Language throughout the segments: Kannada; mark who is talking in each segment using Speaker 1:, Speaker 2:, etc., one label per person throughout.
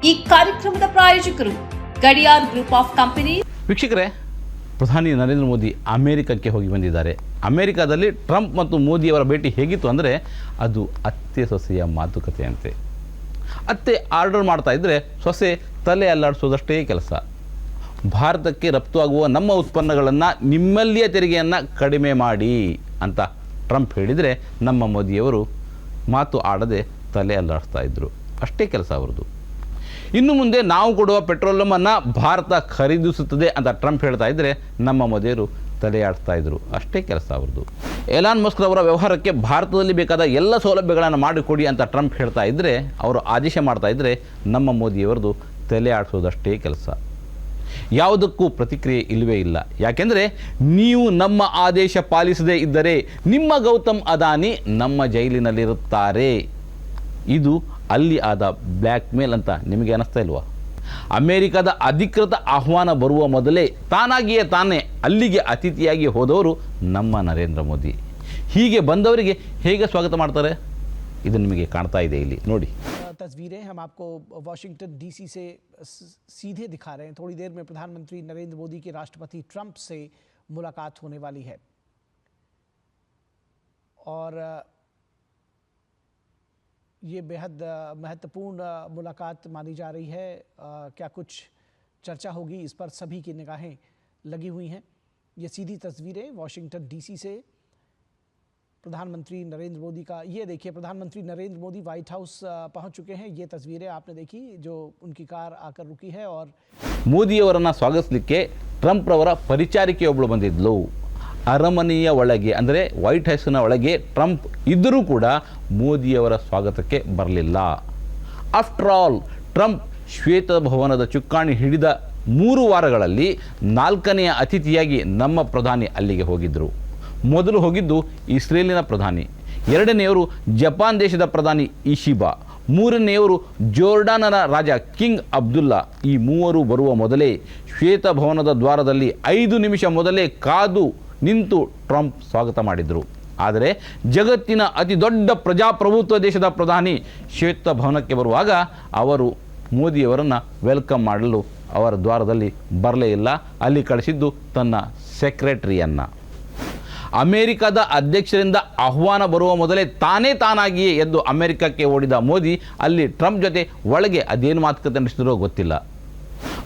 Speaker 1: ಈ ಕಾರ್ಯಕ್ರಮದ ಪ್ರಾಯೋಜಕರು ಗಡಿಯಾರ್ ಗ್ರೂಪ್ ಆಫ್ ಕಂಪನಿ.
Speaker 2: ವೀಕ್ಷಕರೇ, ಪ್ರಧಾನಿ ನರೇಂದ್ರ ಮೋದಿ ಅಮೆರಿಕಕ್ಕೆ ಹೋಗಿ ಬಂದಿದ್ದಾರೆ. ಅಮೆರಿಕಾದಲ್ಲಿ ಟ್ರಂಪ್ ಮತ್ತು ಮೋದಿಯವರ ಭೇಟಿ ಹೇಗಿತ್ತು ಅಂದರೆ ಅದು ಅತ್ತೆ ಸೊಸೆಯ ಮಾತುಕತೆಯಂತೆ. ಅತ್ತೆ ಆರ್ಡರ್ ಮಾಡ್ತಾ ಇದ್ದರೆ ಸೊಸೆ ತಲೆ ಅಲ್ಲಾಡಿಸೋದಷ್ಟೇ ಕೆಲಸ. ಭಾರತಕ್ಕೆ ರಫ್ತು ಆಗುವ ನಮ್ಮ ಉತ್ಪನ್ನಗಳನ್ನು ನಿಮ್ಮಲ್ಲಿಯ ತೆರಿಗೆಯನ್ನು ಕಡಿಮೆ ಮಾಡಿ ಅಂತ ಟ್ರಂಪ್ ಹೇಳಿದರೆ ನಮ್ಮ ಮೋದಿಯವರು ಮಾತು ಆಡದೆ ತಲೆ ಅಲ್ಲಾಡಿಸ್ತಾ ಇದ್ದರು. ಅಷ್ಟೇ ಕೆಲಸ ಅವರದು. ಇನ್ನು ಮುಂದೆ ನಾವು ಕೊಡುವ ಪೆಟ್ರೋಲಮನ್ನು ಭಾರತ ಖರೀದಿಸುತ್ತದೆ ಅಂತ ಟ್ರಂಪ್ ಹೇಳ್ತಾ ಇದ್ದರೆ ನಮ್ಮ ಮೋದಿಯವರು ತಲೆ ಆಡಿಸ್ತಾ ಇದ್ದರು. ಅಷ್ಟೇ ಕೆಲಸ ಅವ್ರದ್ದು. ಎಲಾನ್ ಮಸ್ಕ್ ಅವರ ವ್ಯವಹಾರಕ್ಕೆ ಭಾರತದಲ್ಲಿ ಬೇಕಾದ ಎಲ್ಲ ಸೌಲಭ್ಯಗಳನ್ನು ಮಾಡಿಕೊಡಿ ಅಂತ ಟ್ರಂಪ್ ಹೇಳ್ತಾ ಇದ್ದರೆ, ಅವರು ಆದೇಶ ಮಾಡ್ತಾ ಇದ್ದರೆ ನಮ್ಮ ಮೋದಿಯವರದು ತಲೆ ಆಡಿಸೋದಷ್ಟೇ ಕೆಲಸ. ಯಾವುದಕ್ಕೂ ಪ್ರತಿಕ್ರಿಯೆ ಇಲ್ಲವೇ ಇಲ್ಲ. ಯಾಕೆಂದರೆ ನೀವು ನಮ್ಮ ಆದೇಶ ಪಾಲಿಸದೇ ಇದ್ದರೆ ನಿಮ್ಮ ಗೌತಮ್ ಅದಾನಿ ನಮ್ಮ ಜೈಲಿನಲ್ಲಿರುತ್ತಾರೆ. ಇದು ಅಲ್ಲಿ ಆದ ಬ್ಲ್ಯಾಕ್ ಮೇಲ್ ಅಂತ ನಿಮಗೆ ಅನ್ನಿಸ್ತಾ ಇಲ್ವಾ? ಅಮೆರಿಕದ ಅಧಿಕೃತ ಆಹ್ವಾನ ಬರುವ ಮೊದಲೇ ತಾನಾಗಿಯೇ ತಾನೇ ಅಲ್ಲಿಗೆ ಅತಿಥಿಯಾಗಿ ಹೋದವರು ನಮ್ಮ ನರೇಂದ್ರ ಮೋದಿ. ಹೀಗೆ ಬಂದವರಿಗೆ ಹೇಗೆ ಸ್ವಾಗತ ಮಾಡ್ತಾರೆ ಇದು ನಿಮಗೆ ಕಾಣ್ತಾ ಇದೆ ಇಲ್ಲಿ ನೋಡಿ.
Speaker 3: तस्वीरें हम आपको वाशिंगटन डीसी से सीधे दिखा रहे हैं. थोड़ी देर में प्रधानमंत्री नरेंद्र मोदी की राष्ट्रपति ट्रंप से मुलाकात होने वाली है और ये बेहद महत्वपूर्ण मुलाकात मानी जा रही है. क्या कुछ चर्चा होगी इस पर सभी की निगाहें लगी हुई हैं. ये सीधी तस्वीरें वाशिंगटन डीसी से प्रधानमंत्री नरेंद्र मोदी का. ये देखिए, प्रधानमंत्री नरेंद्र मोदी व्हाइट हाउस पहुंच चुके हैं. ये तस्वीरें आपने देखी जो उनकी कार आकर रुकी है. और
Speaker 2: ಮೋದಿಯವರನ್ನು ಸ್ವಾಗತಿಸಲಿಕ್ಕೆ ಟ್ರಂಪ್ ರವರ ಪರಿಚಾರಿಕೆಯೊಬ್ಬಳು ಬಂದಿದ್ಲು. ಅರಮನೆಯ ಒಳಗೆ ಅಂದರೆ ವೈಟ್ ಹೌಸ್ನ ಒಳಗೆ ಟ್ರಂಪ್ ಇದ್ದರೂ ಕೂಡ ಮೋದಿಯವರ ಸ್ವಾಗತಕ್ಕೆ ಬರಲಿಲ್ಲ. ಆಫ್ಟರ್ ಆಲ್ ಟ್ರಂಪ್ ಶ್ವೇತಭವನದ ಚುಕ್ಕಾಣಿ ಹಿಡಿದ 3 ವಾರಗಳಲ್ಲಿ 4ನೆಯ ಅತಿಥಿಯಾಗಿ ನಮ್ಮ ಪ್ರಧಾನಿ ಅಲ್ಲಿಗೆ ಹೋಗಿದ್ದರು. ಮೊದಲು ಹೋಗಿದ್ದು ಇಸ್ರೇಲಿನ ಪ್ರಧಾನಿ, 2ನೆಯವರು ಜಪಾನ್ ದೇಶದ ಪ್ರಧಾನಿ ಇಶಿಬಾ, 3ನೆಯವರು ಜೋರ್ಡಾನನ ರಾಜ ಕಿಂಗ್ ಅಬ್ದುಲ್ಲಾ. ಈ 3 ಬರುವ ಮೊದಲೇ ಶ್ವೇತಭವನದ ದ್ವಾರದಲ್ಲಿ 5 ನಿಮಿಷ ಮೊದಲೇ ಕಾದು ನಿಂತು ಟ್ರಂಪ್ ಸ್ವಾಗತ ಮಾಡಿದರು. ಆದರೆ ಜಗತ್ತಿನ ಅತಿ ದೊಡ್ಡ ಪ್ರಜಾಪ್ರಭುತ್ವ ದೇಶದ ಪ್ರಧಾನಿ ಶ್ವೇತಭವನಕ್ಕೆ ಬರುವಾಗ ಅವರು ಮೋದಿಯವರನ್ನು ವೆಲ್ಕಮ್ ಮಾಡಲು ಅವರ ದ್ವಾರದಲ್ಲಿ ಬರಲೇ ಇಲ್ಲ. ಅಲ್ಲಿ ಕಳಿಸಿದ್ದು ತನ್ನ ಸೆಕ್ರೆಟರಿಯನ್ನು. ಅಮೆರಿಕದ ಅಧ್ಯಕ್ಷರಿಂದ ಆಹ್ವಾನ ಬರುವ ಮೊದಲೇ ತಾನಾಗಿಯೇ ಎದ್ದು ಅಮೆರಿಕಕ್ಕೆ ಓಡಿದ ಮೋದಿ ಅಲ್ಲಿ ಟ್ರಂಪ್ ಜೊತೆ ಒಳಗೆ ಅದೇನು ಮಾತುಕತೆ ನಡೆಸಿದ್ರೋ ಗೊತ್ತಿಲ್ಲ.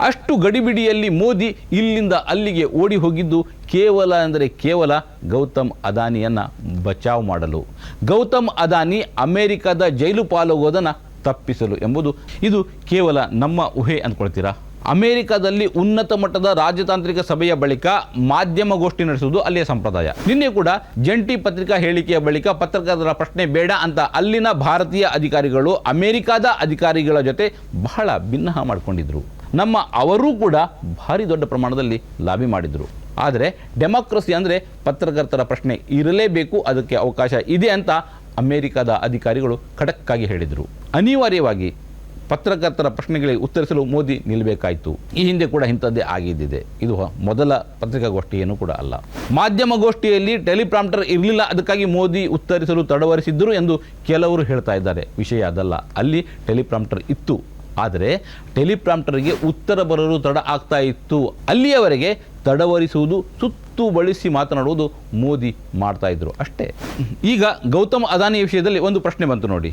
Speaker 2: ಅಷ್ಟು ಗಡಿಬಿಡಿಯಲ್ಲಿ ಮೋದಿ ಇಲ್ಲಿಂದ ಅಲ್ಲಿಗೆ ಓಡಿ ಹೋಗಿದ್ದು ಕೇವಲ ಗೌತಮ್ ಅದಾನಿಯನ್ನು ಬಚಾವ್ ಮಾಡಲು. ಗೌತಮ್ ಅದಾನಿ ಅಮೆರಿಕದ ಜೈಲು ಪಾಲುಗೋದನ್ನು ತಪ್ಪಿಸಲು ಎಂಬುದು ಇದು ಕೇವಲ ನಮ್ಮ ಊಹೆ ಅಂದ್ಕೊಳ್ತೀರಾ? ಅಮೆರಿಕದಲ್ಲಿ ಉನ್ನತ ಮಟ್ಟದ ರಾಜತಾಂತ್ರಿಕ ಸಭೆಯ ಬಳಿಕ ಮಾಧ್ಯಮಗೋಷ್ಠಿ ನಡೆಸುವುದು ಅಲ್ಲಿಯ ಸಂಪ್ರದಾಯ. ನಿನ್ನೆ ಕೂಡ ಜಂಟಿ ಪತ್ರಿಕಾ ಹೇಳಿಕೆಯ ಬಳಿಕ ಪತ್ರಕರ್ತರ ಪ್ರಶ್ನೆ ಬೇಡ ಅಂತ ಅಲ್ಲಿನ ಭಾರತೀಯ ಅಧಿಕಾರಿಗಳು ಅಮೆರಿಕದ ಅಧಿಕಾರಿಗಳ ಜೊತೆ ಬಹಳ ಭಿನ್ನ ಮಾಡಿಕೊಂಡಿದ್ರು. ಅವರೂ ಕೂಡ ಭಾರಿ ದೊಡ್ಡ ಪ್ರಮಾಣದಲ್ಲಿ ಲಾಬಿ ಮಾಡಿದರು. ಆದರೆ ಡೆಮಾಕ್ರಸಿ ಅಂದರೆ ಪತ್ರಕರ್ತರ ಪ್ರಶ್ನೆ ಇರಲೇಬೇಕು, ಅದಕ್ಕೆ ಅವಕಾಶ ಇದೆ ಅಂತ ಅಮೆರಿಕದ ಅಧಿಕಾರಿಗಳು ಖಡಕ್ಕಾಗಿ ಹೇಳಿದರು. ಅನಿವಾರ್ಯವಾಗಿ ಪತ್ರಕರ್ತರ ಪ್ರಶ್ನೆಗಳಿಗೆ ಉತ್ತರಿಸಲು ಮೋದಿ ನಿಲ್ಲಬೇಕಾಯಿತು. ಈ ಹಿಂದೆ ಕೂಡ ಇಂಥದ್ದೇ ಆಗಿದ್ದಿದೆ. ಇದು ಮೊದಲ ಪತ್ರಿಕಾಗೋಷ್ಠಿಯೇನೂ ಕೂಡ ಅಲ್ಲ. ಮಾಧ್ಯಮಗೋಷ್ಠಿಯಲ್ಲಿ ಟೆಲಿಪ್ರಾಂಪ್ಟರ್ ಇರಲಿಲ್ಲ, ಅದಕ್ಕಾಗಿ ಮೋದಿ ಉತ್ತರಿಸಲು ತಡವರಿಸಿದ್ದರು ಎಂದು ಕೆಲವರು ಹೇಳ್ತಾ ಇದ್ದಾರೆ. ವಿಷಯ ಅದಲ್ಲ. ಅಲ್ಲಿ ಟೆಲಿಪ್ರಾಂಪ್ಟರ್ ಇತ್ತು, ಆದರೆ ಟೆಲಿಪ್ರಾಂಪ್ಟರ್ಗೆ ಉತ್ತರ ಬರಲು ತಡ ಆಗ್ತಾ ಇತ್ತು. ಅಲ್ಲಿಯವರೆಗೆ ತಡವರಿಸುವುದು, ಸುತ್ತು ಬಳಸಿ ಮಾತನಾಡುವುದು ಮೋದಿ ಮಾಡ್ತಾ ಇದ್ರು ಅಷ್ಟೇ. ಈಗ ಗೌತಮ್ ಅದಾನಿ ವಿಷಯದಲ್ಲಿ ಒಂದು ಪ್ರಶ್ನೆ ಬಂತು ನೋಡಿ.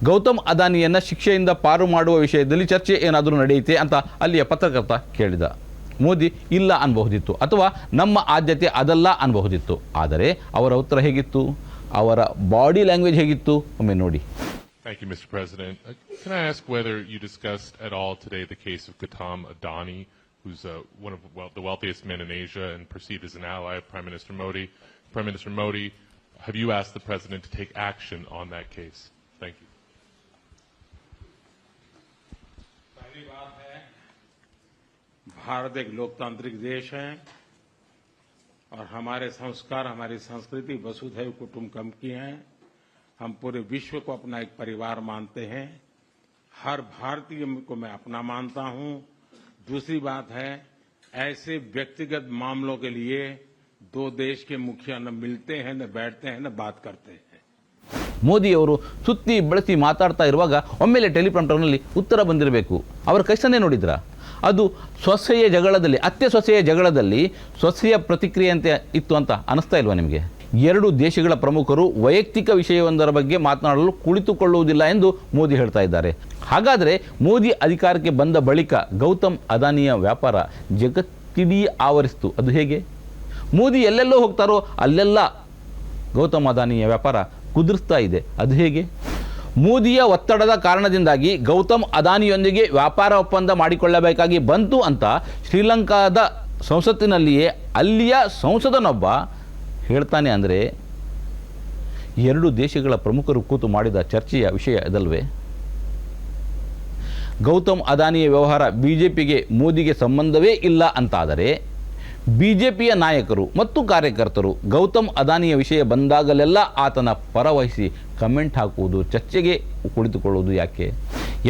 Speaker 2: ಗೌತಮ್ ಅದಾನಿಯನ್ನು ಶಿಕ್ಷೆಯಿಂದ ಪಾರು ಮಾಡುವ ವಿಷಯದಲ್ಲಿ ಚರ್ಚೆ ಏನಾದರೂ ನಡೆಯುತ್ತೆ ಅಂತ ಅಲ್ಲಿಯ ಪತ್ರಕರ್ತ ಕೇಳಿದ. ಮೋದಿ ಇಲ್ಲ ಅನ್ಬಹುದಿತ್ತು, ಅಥವಾ ನಮ್ಮ ಆದ್ಯತೆ ಅದಲ್ಲ ಅನ್ಬಹುದಿತ್ತು. ಆದರೆ ಅವರ ಉತ್ತರ ಹೇಗಿತ್ತು, ಅವರ ಬಾಡಿ ಲ್ಯಾಂಗ್ವೇಜ್ ಹೇಗಿತ್ತು ಒಮ್ಮೆ ನೋಡಿ.
Speaker 4: Thank you, Mr. President. Can I ask whether you discussed at all today the case of Gautam Adani, who's one of the wealthiest men in Asia and perceived as an ally of Prime Minister Modi? Prime Minister Modi, have you asked the President to take action on that case? Thank you.
Speaker 5: पहली बात है, भारत एक लोकतांत्रिक देश है और हमारे संस्कार, हमारी संस्कृति वसुधैव कुटुंबकम की है. हम पूरे विश्व को अपना एक परिवार मानते हैं. हर भारतीय को मैं अपना मानता हूं. दूसरी बात है, ऐसे व्यक्तिगत मामलों के लिए 2 देश के मुखिया न मिलते हैं, न बैठते हैं, न बात करते हैं.
Speaker 2: ಮೋದಿಯವರು ಸುತ್ತಿ ಬಳಸಿ ಮಾತಾಡ್ತಾ ಇರುವಾಗ ಒಮ್ಮೆಲೆ ಟೆಲಿಪ್ರಾಂಪ್ಟರ್ನಲ್ಲಿ ಉತ್ತರ ಬಂದಿರಬೇಕು. ಅವರ ಕೈಸನ್ನೇ ನೋಡಿದ್ರಾ? ಅದು ಸೊಸೆಯ ಜಗಳದಲ್ಲಿ, ಅತ್ತೆ ಸೊಸೆಯ ಜಗಳದಲ್ಲಿ ಸೊಸೆಯ ಪ್ರತಿಕ್ರಿಯೆಯಂತೆ ಇತ್ತು ಅಂತ ಅನಿಸ್ತಾ ಇಲ್ವಾ ನಿಮಗೆ? ಎರಡು ದೇಶಗಳ ಪ್ರಮುಖರು ವೈಯಕ್ತಿಕ ವಿಷಯವೊಂದರ ಬಗ್ಗೆ ಮಾತನಾಡಲು ಕುಳಿತುಕೊಳ್ಳುವುದಿಲ್ಲ ಎಂದು ಮೋದಿ ಹೇಳ್ತಾ ಇದ್ದಾರೆ. ಹಾಗಾದರೆ ಮೋದಿ ಅಧಿಕಾರಕ್ಕೆ ಬಂದ ಬಳಿಕ ಗೌತಮ್ ಅದಾನಿಯ ವ್ಯಾಪಾರ ಜಗತ್ತಿಡೀ ಆವರಿಸಿತು. ಅದು ಹೇಗೆ? ಮೋದಿ ಎಲ್ಲೆಲ್ಲೋ ಹೋಗ್ತಾರೋ ಅಲ್ಲೆಲ್ಲ ಗೌತಮ್ ಅದಾನಿಯ ವ್ಯಾಪಾರ ಕುದುರಿಸ್ತಾ ಇದೆ. ಅದು ಹೇಗೆ? ಮೋದಿಯ ಒತ್ತಡದ ಕಾರಣದಿಂದಾಗಿ ಗೌತಮ್ ಅದಾನಿಯೊಂದಿಗೆ ವ್ಯಾಪಾರ ಒಪ್ಪಂದ ಮಾಡಿಕೊಳ್ಳಬೇಕಾಗಿ ಬಂತು ಅಂತ ಶ್ರೀಲಂಕಾದ ಸಂಸತ್ತಿನಲ್ಲಿಯೇ ಅಲ್ಲಿಯ ಸಂಸದನೊಬ್ಬ ಹೇಳ್ತಾನೆ ಅಂದರೆ ಎರಡು ದೇಶಗಳ ಪ್ರಮುಖರು ಕೂತು ಮಾಡಿದ ಚರ್ಚೆಯ ವಿಷಯ ಇದಲ್ವೇ? ಗೌತಮ್ ಅದಾನಿಯ ವ್ಯವಹಾರ ಬಿಜೆಪಿಗೆ ಮೋದಿಗೆ ಸಂಬಂಧವೇ ಇಲ್ಲ ಅಂತಾದರೆ ಬಿಜೆಪಿಯ ನಾಯಕರು ಮತ್ತು ಕಾರ್ಯಕರ್ತರು ಗೌತಮ್ ಅದಾನಿಯ ವಿಷಯ ಬಂದಾಗಲೆಲ್ಲ ಆತನ ಪರವಹಿಸಿ ಕಮೆಂಟ್ ಹಾಕುವುದು, ಚರ್ಚೆಗೆ ಕುಳಿತುಕೊಳ್ಳುವುದು ಯಾಕೆ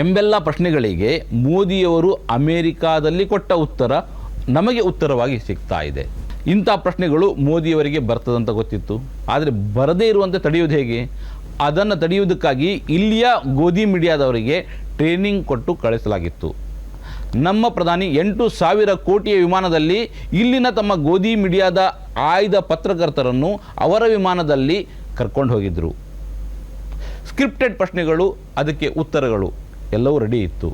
Speaker 2: ಎಂಬೆಲ್ಲ ಪ್ರಶ್ನೆಗಳಿಗೆ ಮೋದಿಯವರು ಅಮೇರಿಕಾದಲ್ಲಿ ಕೊಟ್ಟ ಉತ್ತರ ನಮಗೆ ಉತ್ತರವಾಗಿ ಸಿಗ್ತಾ ಇದೆ. ಇಂಥ ಪ್ರಶ್ನೆಗಳು ಮೋದಿಯವರಿಗೆ ಬರ್ತದಂತ ಗೊತ್ತಿತ್ತು, ಆದರೆ ಬರದೇ ಇರುವಂತೆ ತಡೆಯುವುದು ಹೇಗೆ? ಅದನ್ನು ತಡೆಯುವುದಕ್ಕಾಗಿ ಇಲ್ಲಿಯ ಗೋಧಿ ಮೀಡಿಯಾದವರಿಗೆ ಟ್ರೈನಿಂಗ್ ಕೊಟ್ಟು ಕಳಿಸಲಾಗಿತ್ತು. ನಮ್ಮ ಪ್ರಧಾನಿ 8,000 ಕೋಟಿಯ ವಿಮಾನದಲ್ಲಿ ಇಲ್ಲಿನ ತಮ್ಮ ಗೋಧಿ ಮೀಡಿಯಾದ ಆಯ್ದ ಪತ್ರಕರ್ತರನ್ನು ಅವರ ವಿಮಾನದಲ್ಲಿ ಕರ್ಕೊಂಡು ಹೋಗಿದ್ದರು. ಸ್ಕ್ರಿಪ್ಟೆಡ್ ಪ್ರಶ್ನೆಗಳು, ಅದಕ್ಕೆ ಉತ್ತರಗಳು ಎಲ್ಲವೂ ರೆಡಿ ಇತ್ತು.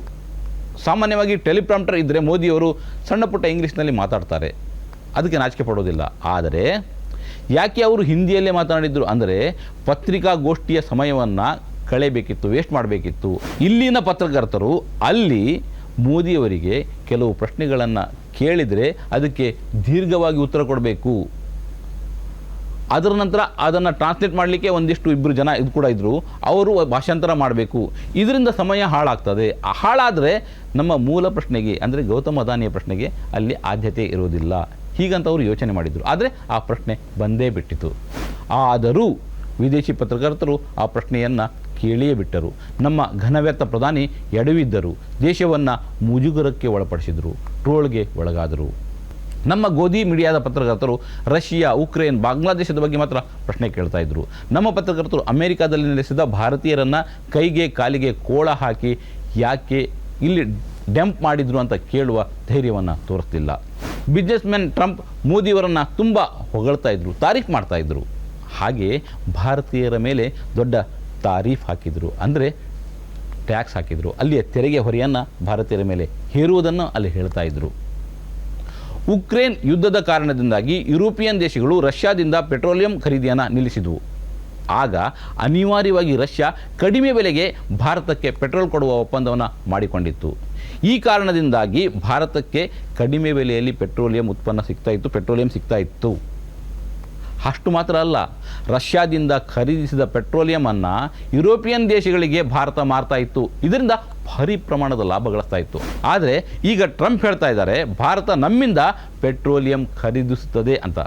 Speaker 2: ಸಾಮಾನ್ಯವಾಗಿ ಟೆಲಿಪ್ರಾಂಪ್ಟರ್ ಇದ್ದರೆ ಮೋದಿಯವರು ಸಣ್ಣ ಪುಟ್ಟ ಇಂಗ್ಲೀಷ್ನಲ್ಲಿ ಮಾತಾಡ್ತಾರೆ, ಅದಕ್ಕೆ ನಾಚಿಕೆ ಪಡೋದಿಲ್ಲ. ಆದರೆ ಯಾಕೆ ಅವರು ಹಿಂದಿಯಲ್ಲೇ ಮಾತನಾಡಿದರು ಅಂದರೆ ಪತ್ರಿಕಾಗೋಷ್ಠಿಯ ಸಮಯವನ್ನು ಕಳೆಯಬೇಕಿತ್ತು, ವೇಸ್ಟ್ ಮಾಡಬೇಕಿತ್ತು. ಇಲ್ಲಿನ ಪತ್ರಕರ್ತರು ಅಲ್ಲಿ ಮೋದಿಯವರಿಗೆ ಕೆಲವು ಪ್ರಶ್ನೆಗಳನ್ನು ಕೇಳಿದರೆ ಅದಕ್ಕೆ ದೀರ್ಘವಾಗಿ ಉತ್ತರ ಕೊಡಬೇಕು. ಅದರ ನಂತರ ಅದನ್ನು ಟ್ರಾನ್ಸ್ಲೇಟ್ ಮಾಡಲಿಕ್ಕೆ ಒಂದಿಷ್ಟು ಇಬ್ಬರು ಜನ ಇದು ಕೂಡ ಇದ್ದರು, ಅವರು ಭಾಷಾಂತರ ಮಾಡಬೇಕು. ಇದರಿಂದ ಸಮಯ ಹಾಳಾಗ್ತದೆ. ಹಾಳಾದರೆ ನಮ್ಮ ಮೂಲ ಪ್ರಶ್ನೆಗೆ ಅಂದರೆ ಗೌತಮ್ ಅದಾನಿಯ ಪ್ರಶ್ನೆಗೆ ಅಲ್ಲಿ ಆದ್ಯತೆ ಇರುವುದಿಲ್ಲ. ಹೀಗಂತ ಅವರು ಯೋಚನೆ ಮಾಡಿದರು. ಆದರೆ ಆ ಪ್ರಶ್ನೆ ಬಂದೇ ಬಿಟ್ಟಿತು. ಆದರೂ ವಿದೇಶಿ ಪತ್ರಕರ್ತರು ಆ ಪ್ರಶ್ನೆಯನ್ನು ಕೇಳಿಯೇ ಬಿಟ್ಟರು. ನಮ್ಮ ಘನವ್ಯರ್ಥ ಪ್ರಧಾನಿ ಎಡವಿದ್ದರು, ದೇಶವನ್ನು ಮುಜುಗರಕ್ಕೆ ಒಳಪಡಿಸಿದರು, ಟ್ರೋಲ್ಗೆ ಒಳಗಾದರು. ನಮ್ಮ ಗೋಧಿ ಮೀಡಿಯಾದ ಪತ್ರಕರ್ತರು ರಷ್ಯಾ, ಉಕ್ರೇನ್, ಬಾಂಗ್ಲಾದೇಶದ ಬಗ್ಗೆ ಮಾತ್ರ ಪ್ರಶ್ನೆ ಕೇಳ್ತಾ ಇದ್ದರು. ನಮ್ಮ ಪತ್ರಕರ್ತರು ಅಮೆರಿಕಾದಲ್ಲಿ ನೆಲೆಸಿದ ಭಾರತೀಯರನ್ನು ಕೈಗೆ ಕಾಲಿಗೆ ಕೋಳ ಹಾಕಿ ಯಾಕೆ ಇಲ್ಲಿ ಡಂಪ್ ಮಾಡಿದ್ರು ಅಂತ ಕೇಳುವ ಧೈರ್ಯವನ್ನು ತೋರಿಸ್ತಿಲ್ಲ. ಬಿಸ್ನೆಸ್ ಮ್ಯಾನ್ ಟ್ರಂಪ್ ಮೋದಿಯವರನ್ನು ತುಂಬ ಹೊಗಳ್ತಾ ಇದ್ರು, ತಾರೀಫ್ ಮಾಡ್ತಾ ಇದ್ರು. ಹಾಗೆ ಭಾರತೀಯರ ಮೇಲೆ ದೊಡ್ಡ ತಾರೀಫ್ ಹಾಕಿದರು, ಅಂದರೆ ಟ್ಯಾಕ್ಸ್ ಹಾಕಿದರು. ಅಲ್ಲಿಯ ತೆರಿಗೆ ಹೊರೆಯನ್ನು ಭಾರತೀಯರ ಮೇಲೆ ಹೇರುವುದನ್ನು ಅಲ್ಲಿ ಹೇಳ್ತಾ ಇದ್ದರು. ಉಕ್ರೇನ್ ಯುದ್ಧದ ಕಾರಣದಿಂದಾಗಿ ಯುರೋಪಿಯನ್ ದೇಶಗಳು ರಷ್ಯಾದಿಂದ ಪೆಟ್ರೋಲಿಯಂ ಖರೀದಿಯನ್ನು ನಿಲ್ಲಿಸಿದವು. ಆಗ ಅನಿವಾರ್ಯವಾಗಿ ರಷ್ಯಾ ಕಡಿಮೆ ಬೆಲೆಗೆ ಭಾರತಕ್ಕೆ ಪೆಟ್ರೋಲ್ ಕೊಡುವ ಒಪ್ಪಂದವನ್ನು ಮಾಡಿಕೊಂಡಿತ್ತು. ಈ ಕಾರಣದಿಂದಾಗಿ ಭಾರತಕ್ಕೆ ಕಡಿಮೆ ಬೆಲೆಯಲ್ಲಿ ಪೆಟ್ರೋಲಿಯಂ ಉತ್ಪನ್ನ ಪೆಟ್ರೋಲಿಯಂ ಸಿಗ್ತಾ ಇತ್ತು. ಅಷ್ಟು ಮಾತ್ರ ಅಲ್ಲ, ರಷ್ಯಾದಿಂದ ಖರೀದಿಸಿದ ಪೆಟ್ರೋಲಿಯಮನ್ನು ಯುರೋಪಿಯನ್ ದೇಶಗಳಿಗೆ ಭಾರತ ಮಾರ್ತಾ ಇತ್ತು. ಇದರಿಂದ ಭಾರಿ ಪ್ರಮಾಣದ ಲಾಭ ಗಳಿಸ್ತಾ ಇತ್ತು. ಆದರೆ ಈಗ ಟ್ರಂಪ್ ಹೇಳ್ತಾ ಇದ್ದಾರೆ ಭಾರತ ನಮ್ಮಿಂದ ಪೆಟ್ರೋಲಿಯಂ ಖರೀದಿಸುತ್ತದೆ ಅಂತ.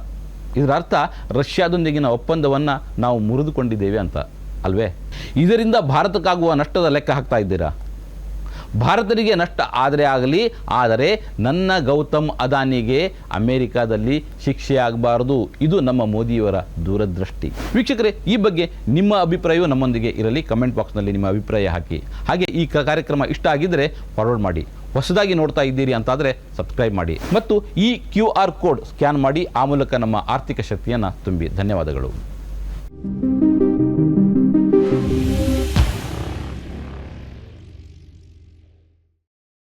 Speaker 2: ಇದರ ಅರ್ಥ ರಷ್ಯಾದೊಂದಿಗಿನ ಒಪ್ಪಂದವನ್ನು ನಾವು ಮುರಿದುಕೊಂಡಿದ್ದೇವೆ ಅಂತ ಅಲ್ವೇ? ಇದರಿಂದ ಭಾರತಕ್ಕಾಗುವ ನಷ್ಟದ ಲೆಕ್ಕ ಹಾಕ್ತಾ ಇದ್ದೀರಾ? ಭಾರತರಿಗೆ ನಷ್ಟ ಆದರೆ ಆಗಲಿ, ಆದರೆ ನನ್ನ ಗೌತಮ್ ಅದಾನಿಗೆ ಅಮೆರಿಕಾದಲ್ಲಿ ಶಿಕ್ಷೆ ಆಗಬಾರದು. ಇದು ನಮ್ಮ ಮೋದಿಯವರ ದೂರದೃಷ್ಟಿ. ವೀಕ್ಷಕರೇ, ಈ ಬಗ್ಗೆ ನಿಮ್ಮ ಅಭಿಪ್ರಾಯವು ನಮ್ಮೊಂದಿಗೆ ಇರಲಿ. ಕಮೆಂಟ್ ಬಾಕ್ಸ್ನಲ್ಲಿ ನಿಮ್ಮ ಅಭಿಪ್ರಾಯ ಹಾಕಿ. ಹಾಗೆ ಈ ಕಾರ್ಯಕ್ರಮ ಇಷ್ಟ ಆಗಿದ್ದರೆ ಫಾರ್ವರ್ಡ್ ಮಾಡಿ. ಹೊಸದಾಗಿ ನೋಡ್ತಾ ಇದ್ದೀರಿ ಅಂತಾದರೆ ಸಬ್ಸ್ಕ್ರೈಬ್ ಮಾಡಿ ಮತ್ತು ಈ QR ಕೋಡ್ ಸ್ಕ್ಯಾನ್ ಮಾಡಿ ಆ ಮೂಲಕ ನಮ್ಮ ಆರ್ಥಿಕ ಶಕ್ತಿಯನ್ನು ತುಂಬಿ. ಧನ್ಯವಾದಗಳು.